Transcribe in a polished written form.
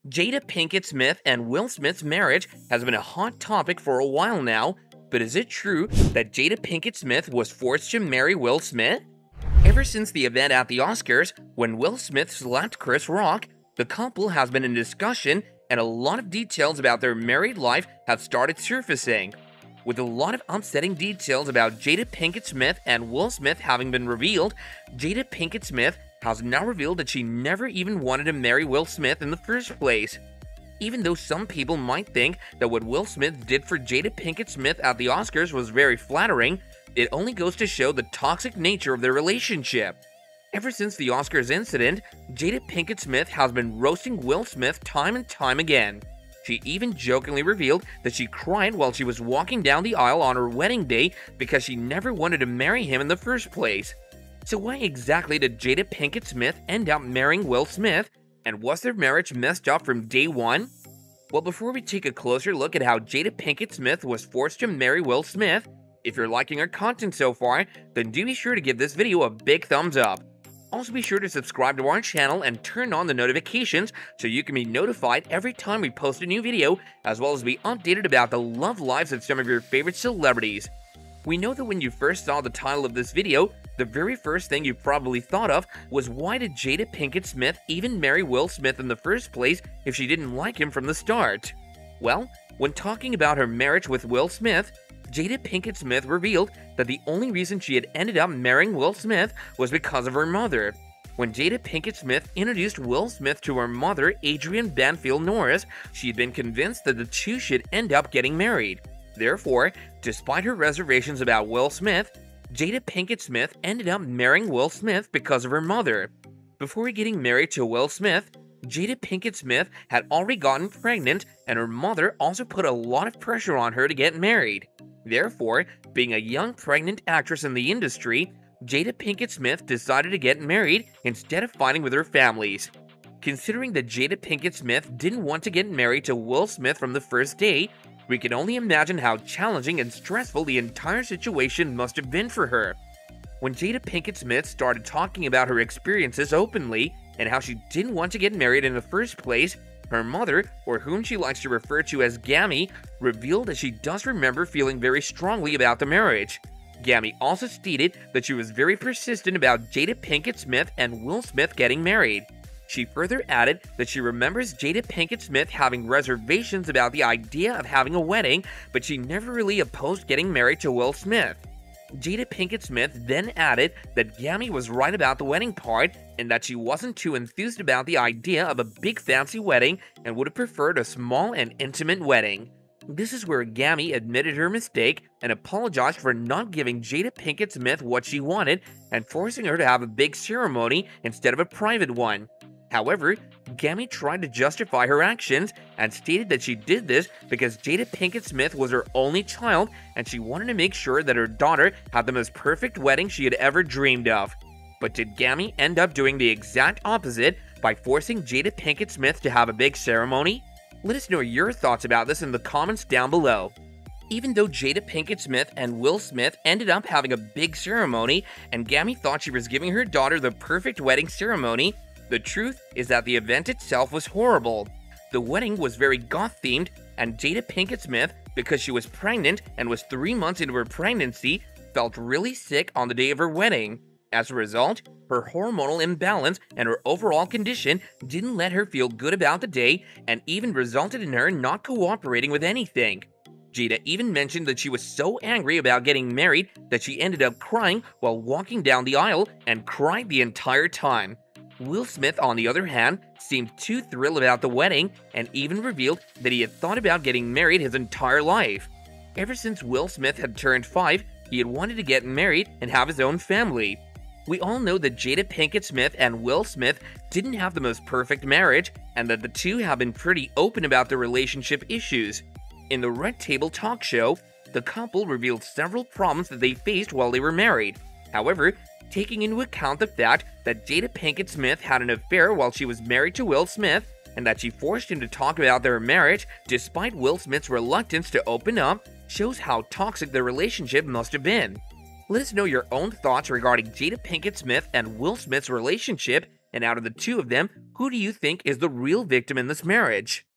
Jada Pinkett Smith and Will Smith's marriage has been a hot topic for a while now, but is it true that Jada Pinkett Smith was forced to marry Will Smith? Ever since the event at the Oscars, when Will Smith slapped Chris Rock, the couple has been in discussion and a lot of details about their married life have started surfacing. With a lot of upsetting details about Jada Pinkett Smith and Will Smith having been revealed, Jada Pinkett Smith has now revealed that she never even wanted to marry Will Smith in the first place. Even though some people might think that what Will Smith did for Jada Pinkett Smith at the Oscars was very flattering, it only goes to show the toxic nature of their relationship. Ever since the Oscars incident, Jada Pinkett Smith has been roasting Will Smith time and time again. She even jokingly revealed that she cried while she was walking down the aisle on her wedding day because she never wanted to marry him in the first place. So why exactly did Jada Pinkett Smith end up marrying Will Smith, and was their marriage messed up from day one? Well, before we take a closer look at how Jada Pinkett Smith was forced to marry Will Smith, if you're liking our content so far, then do be sure to give this video a big thumbs up. Also be sure to subscribe to our channel and turn on the notifications so you can be notified every time we post a new video, as well as be updated about the love lives of some of your favorite celebrities. We know that when you first saw the title of this video, the very first thing you probably thought of was, why did Jada Pinkett Smith even marry Will Smith in the first place if she didn't like him from the start? Well, when talking about her marriage with Will Smith, Jada Pinkett Smith revealed that the only reason she had ended up marrying Will Smith was because of her mother. When Jada Pinkett Smith introduced Will Smith to her mother, Adrienne Banfield Norris, she had been convinced that the two should end up getting married. Therefore, despite her reservations about Will Smith, Jada Pinkett Smith ended up marrying Will Smith because of her mother. Before getting married to Will Smith, Jada Pinkett Smith had already gotten pregnant, and her mother also put a lot of pressure on her to get married. Therefore, being a young pregnant actress in the industry, Jada Pinkett Smith decided to get married instead of fighting with her families. Considering that Jada Pinkett Smith didn't want to get married to Will Smith from the first day, we can only imagine how challenging and stressful the entire situation must have been for her. When Jada Pinkett Smith started talking about her experiences openly and how she didn't want to get married in the first place, her mother, or whom she likes to refer to as Gammy, revealed that she does remember feeling very strongly about the marriage. Gammy also stated that she was very persistent about Jada Pinkett Smith and Will Smith getting married. She further added that she remembers Jada Pinkett Smith having reservations about the idea of having a wedding, but she never really opposed getting married to Will Smith. Jada Pinkett Smith then added that Gammy was right about the wedding part, and that she wasn't too enthused about the idea of a big fancy wedding and would have preferred a small and intimate wedding. This is where Gammy admitted her mistake and apologized for not giving Jada Pinkett Smith what she wanted and forcing her to have a big ceremony instead of a private one. However, Gammy tried to justify her actions and stated that she did this because Jada Pinkett Smith was her only child and she wanted to make sure that her daughter had the most perfect wedding she had ever dreamed of. But did Gammy end up doing the exact opposite by forcing Jada Pinkett Smith to have a big ceremony? Let us know your thoughts about this in the comments down below. Even though Jada Pinkett Smith and Will Smith ended up having a big ceremony and Gammy thought she was giving her daughter the perfect wedding ceremony, the truth is that the event itself was horrible. The wedding was very goth-themed, and Jada Pinkett Smith, because she was pregnant and was 3 months into her pregnancy, felt really sick on the day of her wedding. As a result, her hormonal imbalance and her overall condition didn't let her feel good about the day and even resulted in her not cooperating with anything. Jada even mentioned that she was so angry about getting married that she ended up crying while walking down the aisle and cried the entire time. Will Smith, on the other hand, seemed too thrilled about the wedding and even revealed that he had thought about getting married his entire life. Ever since Will Smith had turned 5, he had wanted to get married and have his own family. We all know that Jada Pinkett Smith and Will Smith didn't have the most perfect marriage and that the two have been pretty open about their relationship issues. In the Red Table Talk Show, the couple revealed several problems that they faced while they were married. However, taking into account the fact that Jada Pinkett Smith had an affair while she was married to Will Smith, and that she forced him to talk about their marriage despite Will Smith's reluctance to open up, shows how toxic their relationship must have been. Let us know your own thoughts regarding Jada Pinkett Smith and Will Smith's relationship, And out of the two of them, who do you think is the real victim in this marriage?